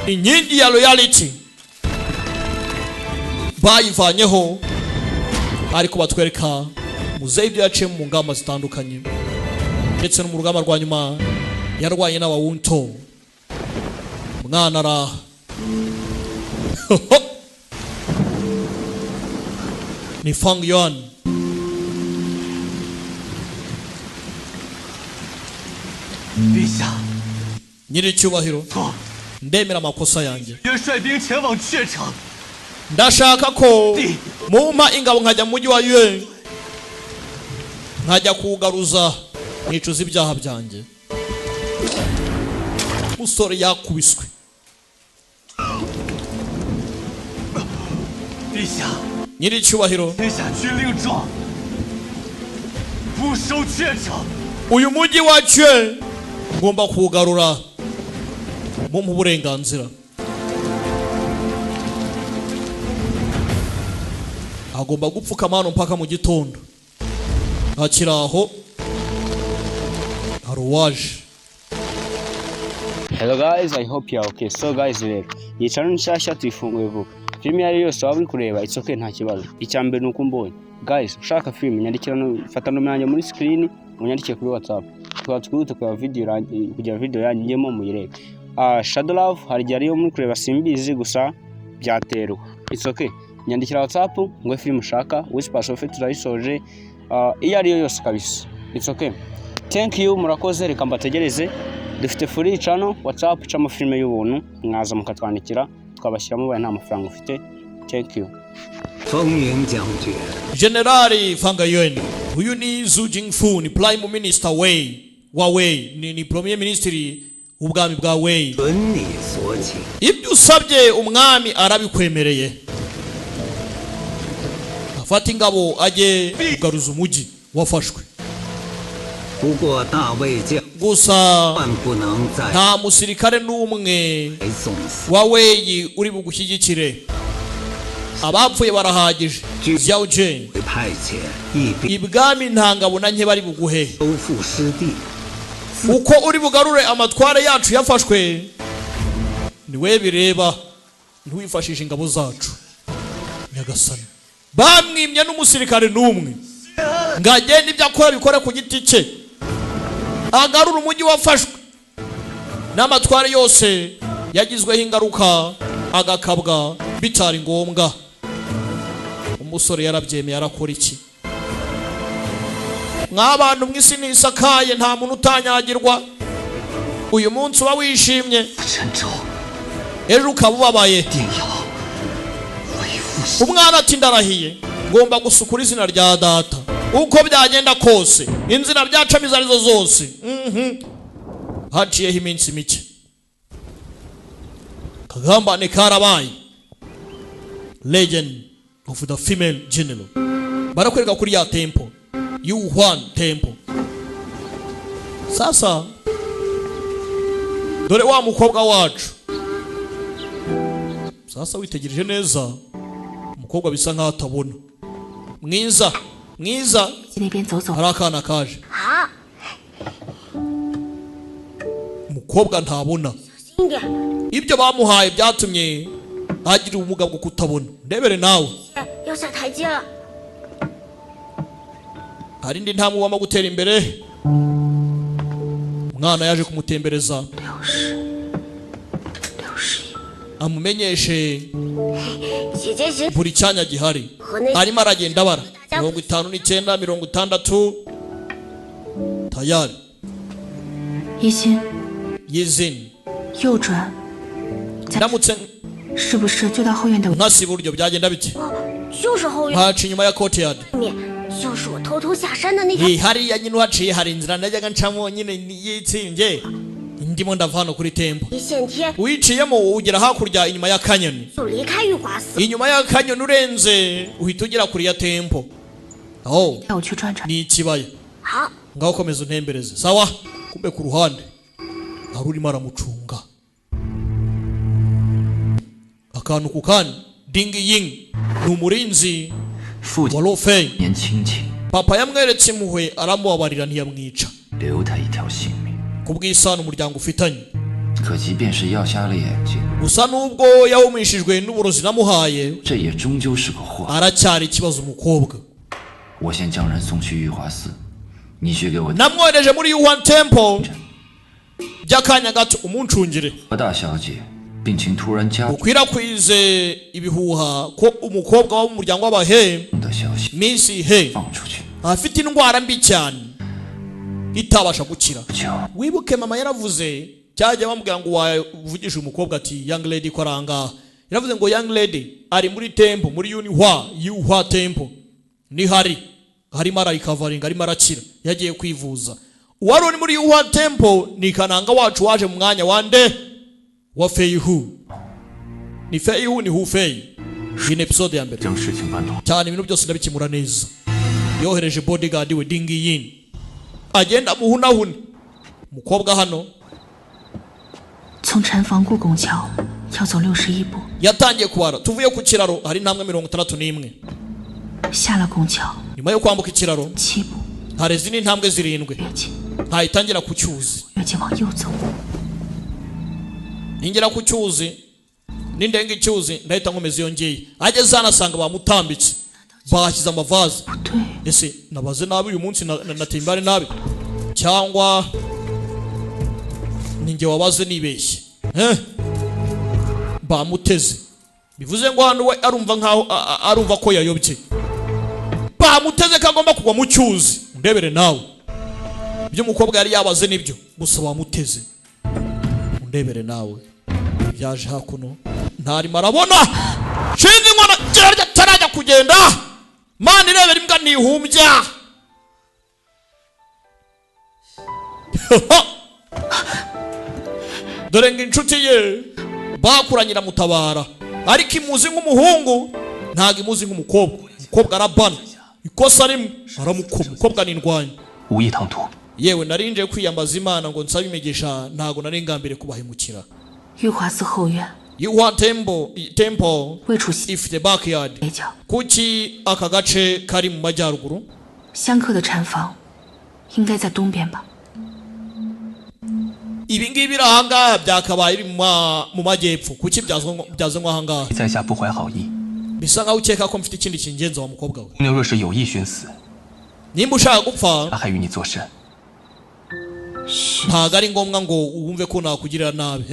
inkingi ya loyalty bayivanyeho, ariko batwereka muzehe ibyo yaciye mu ngamba zitandukanye, ndetse no mu rugamba rwa nyuma yarwanye n'abawunto. Mwana ara ni Fang Yuan. Nyiricyubahiro, ndemera amakosa yanjye. Ndashaka ko mumpa ingabo nkajya mu mujyi wa Yue, nkajya kugaruza nicuza ibyaha byanjye. Musore yakubiswe. Nyiricyubahiro, uyu mujyi wa Yue ngomba kugarura mu burenganzira. Agomba gupfuka hano mpaka mu gitondo. Akiraho aruwaje. Hello guys, I hope you are okay. So guys, iyi channel nshasha tuyifunguye vuba. Film yari yose waba uri kureba it's okay, nta kibazo. Icyambere nuko mbonye. Guys, ushaka film nyandikira no fata nomero muri screen, munyandike kuri WhatsApp. Twatwite kwa video kugira video yanyu ngemo muyireke. Shadow Love hari gihe ariyo muri kureba simbizi gusa byaterwa. It's okay. Nyandikira WhatsApp ngo film ushaka, Whispers of Fate turayisoje. Iyo ariyo yose kabisa. It's okay. Thank you, murakoze, reka mbategereze. Dufite free channel WhatsApp cyangwa filme y'ubuntu, mwaza mukatwandikira tukabashyiramo baye nta mafaranga ufite. Thank you. Generali Fang Yuan, huyu ni Zhu Jingfu, ni Prime Minister wa Wei, ni Premier Minister ubwami bwa Wei. Ibyo usabye umwami arabikwemereye. Afata ingabo ajye kugaruza umujyi wafashwe. Gusa nta musirikare n'umwe wa Wei uri bugushyigikire. Abapfuye barahagije. Xiao Jing, ibwami nta ngabo na nke bari buguhe. Uko uri bugarure amatware yacu yafashwe niwe bireba, ntiwifashishe ingabo zacu. Nyagasani, bamwimye n'umusirikare n'umwe ngagenda ibyo akora bikore ku giti cye, agarura umujyi wafashwe n'amatware yose yagizweho ingaruka agakabwa bitari ngombwa. Umusore yarabyemeye, arakora iki? Nk'abantu mw'isi nisakaye nta muntu utanyagirwa. Uyu munsi uba wishimye, ejo ukaba ubabaye. Umwana ati ndarahiye ngomba gusukura izina rya data uko byagenda kose, inzira byacamo izo arizo zose. Haciyeho iminsi mike, kagambane karabaye. Legend of the female general barakwereka kuri ya temple, Yuhuan temple. Sasa dore wa mukobwa wacu. Sasa witegereje neza, umukobwa bisa nkaho atabona. Mwiza harakana kaje. Umukobwa ntabona. Ibyo bamuhaye byatumye agira ubumuga bwo kutabona. Ndebere nawe. Hari indi ntamu wama gutera imbere. Umwana yaje kumutembereza, amumenyeshe buri cyanya gihari. Arimo aragenda bara 59, 60 tayari. Yizin 右转， ndamutse 是不是就到后院的？ nkasi buryo byagenda bite? 就是后院。 haci inyuma ya courtyard. 就是我偷偷下山的那条。 hariya nyine uhaciye hari inzira najyaga ncamo nyine yitsembye. Ndimo ndava hano kuri tempo. 一线天。 Wiciyemo ugera hakurya inyuma ya kanyoni. 就离开玉华寺。 Inyuma ya kanyoni urenze uhita ugera kuri ya tempo. Oh, 带我去转转。 ni ikibaya. 好。 Ngaho komeza untembereze. Sawa? Kumbe ku ruhande hari urimo aramucunga. Akantu ku kandi Ding Ying ni umurinzi wa Lo Fei. Papa yamweretse impuhwe aramubabarira ntiyamwica. Kubw'isano umuryango ufitanye. 可即便是药瞎了眼睛， gusa nubwo yahumishijwe n'uburozi namuhaye 这也终究是个祸。 aracyari ikibazo umukobwa. 我先将人送去玉华寺，你去给我 namwohereje muri Yuan Temple by'akanya gato umuncungire. 何大小姐病情突然加重 ukwirakwize ibihuha ko umukobwa wo mu muryango w'abahe 的消息 Miss He 放出去， afite indwara mbi cyane itabasha gukira. 不久 wibuke mama yaravuze cyajya bamubwira ngo wavugisha umukobwa ati young lady ko aranga, yaravuze ngo young lady ari muri temple muri Yuhwa Temple ni harimo arayikavaringa arimo arakira yagiye kwivuza. uwari uri muri Yuhwa Temple ni kananga wacu waje mu mwanya wande wa Fei Hu. ni Fei Hu ni Hu Fei. iyi ni episode ya mbere cyane ibintu byose ndabikimura neza. yohereje bodyguard we Dingi Yin agenda muhunahune umukobwa hano. 从禅房过拱桥要走61步， yatangiye kubara tuvuye ku kiraro hari intambwe 61. 下了拱桥 nyuma yo kwambuka ikiraro 7步， hari izindi ntambwe 7. 越近 ntayitangira ku cyuzi. 越近往右走， ningera ku cyuzi n'indenga icyuzi ndahita nkomeza iyo ngiye. ageze hano asanga bamutambitse bashyize amavaze. 不对， ese nabaze nabi uyu munsi nateye imbare nabi cyangwa ninjye wabaze nibeshye? bamuteze bivuze ngo hano we arumva nkaho arumva ko yayobye. bamuteze ko agomba kugwa mu cyuzi. ndebere nawe ibyo umukobwa yari yabaze nibyo gusa bamuteze. ndebere nawe yaje hakuno ntarimo arabona shinga inkona kirarya tarajya kugenda. Mana irebera imbwa nihumbya. dore ngo inshuti ye bakuranyira mutabara ariko imuzi nk'umuhungu ntago imuzi nk'umukobwa. umukobwa arabana ikosa rimwe aramukoma. umukobwa n'indwanya. 无意唐突， yewe narinje kwiyambaza Imana ngo nsabe imigisha ntago nari ngambire kubahemukira. 玉华寺后院 Yuhwa Temple 未出席 ifite backyard. 北角， kuki aka gace kari mu majyaruguru? 香客的禅房应该在东边吧？ ibi ngibi biri ahangaha byakabaye iri mu majyepfo. kuki byazanywa ahangaha? 在下不怀好意。 bisa nkaho ukeka ko mfite ikindi kingenza wa mukobwa we. 公牛若是有意寻死， nimba ushaka gupfa 他还与你作甚？ ntago ari ngombwa ngo wumve ko nakugirira nabi.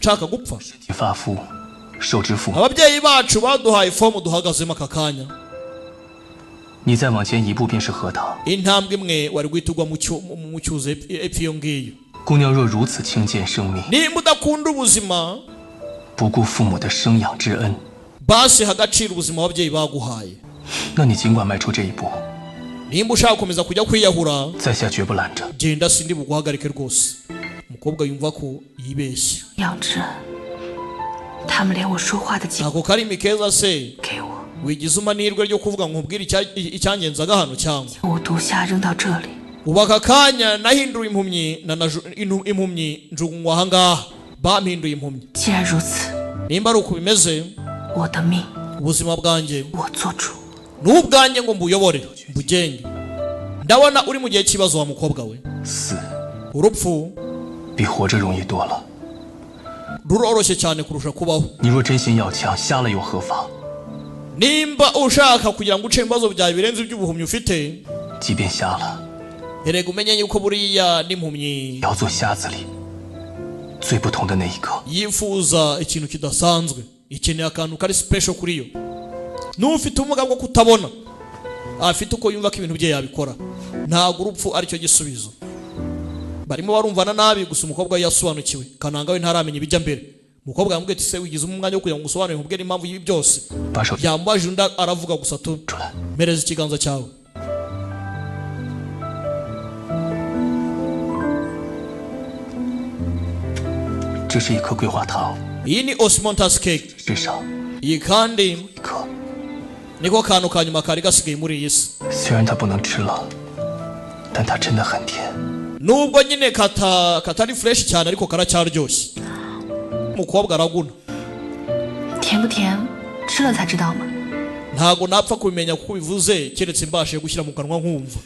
nshaka gupfa 身体发肤，受之父母。 ababyeyi bacu baduhaye ifomu duhagazemo aka kanya. 你再往前一步便是荷塘。 intambwe imwe wari guhita ugwa mu cyuzi epfo iyo ngiyo. 姑娘若如此轻贱生命， nimba udakunda ubuzima 不顾父母的生养之恩， basi ha agaciro ubuzima ababyeyi baguhaye. 那你尽管迈出这一步， nimba ushaka gukomeza kujya kwiyahura 在下绝不拦着。 genda sindi buguhagarike rwose. umukobwa yumva ko yibeshya. 杨志，他们连我说话的机会 ako karimi keza se 给我， wigize umanirwe ryo kuvuga ngo nkubwire icyangenzaga hano cyangwa 我毒虾扔到这里， ubu aka kanya nahinduye impumyi njugunywa ahangaha bampinduye impumyi. 既然如此， nimba ari uko bimeze 我的命 ubuzima bwanjye 我做主。 n'ubwanjye ngo mbuyobore mbugenge. ndabona uri mu gihe cy'ibibazo wa mukobwa we. 死 urupfu 比活着容易多了。 ruroroshye cyane kurusha kubaho. 你若真心要强，瞎了又何妨？ nimba ushaka kugira ngo uce ibibazo byawe birenze iby'ubuhumyi ufite, 即便瞎了， erega umenye yuko buriya n'impumyi 也要做瞎子里最不同的那一个。 yifuza ikintu kidasanzwe, ikeneye akantu kari special kuri yo. n'ufite ubumuga bwo kutabona afite uko yumva ko ibintu bye yabikora. ntabwo urupfu aricyo gisubizo. barimo barumvana nabi gusa umukobwa we yasobanukiwe. kananga we ntaramenya ibijya mbere. umukobwa yamubwiye ati se wigize umwanya wo kugira ngo usobanure nkubwire impamvu y'ibi byose. 把手 yamubajije undi aravuga gusa tu 出来。 mereza ikiganza cyawe. 这是一颗桂花糖， iyi ni osmontas cake. 世上 iyi kandi 一颗。 niko kantu ka nyuma kari gasigaye muri iyi si. 虽然它不能吃了，但它真的很甜。 nubwo nyine katari fresh cyane ariko karacyaryoshye. umukobwa araguna. 甜不甜，吃了才知道嘛。 ntago napfa kubimenya kuko bivuze keretse mbashe gushyira mu kanwa nkumva.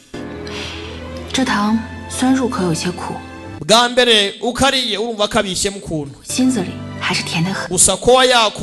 这糖虽然入口有些苦， bwa mbere ukariye urumva kabishye mu kuntu 心子里还是甜得很。 gusa kowa yako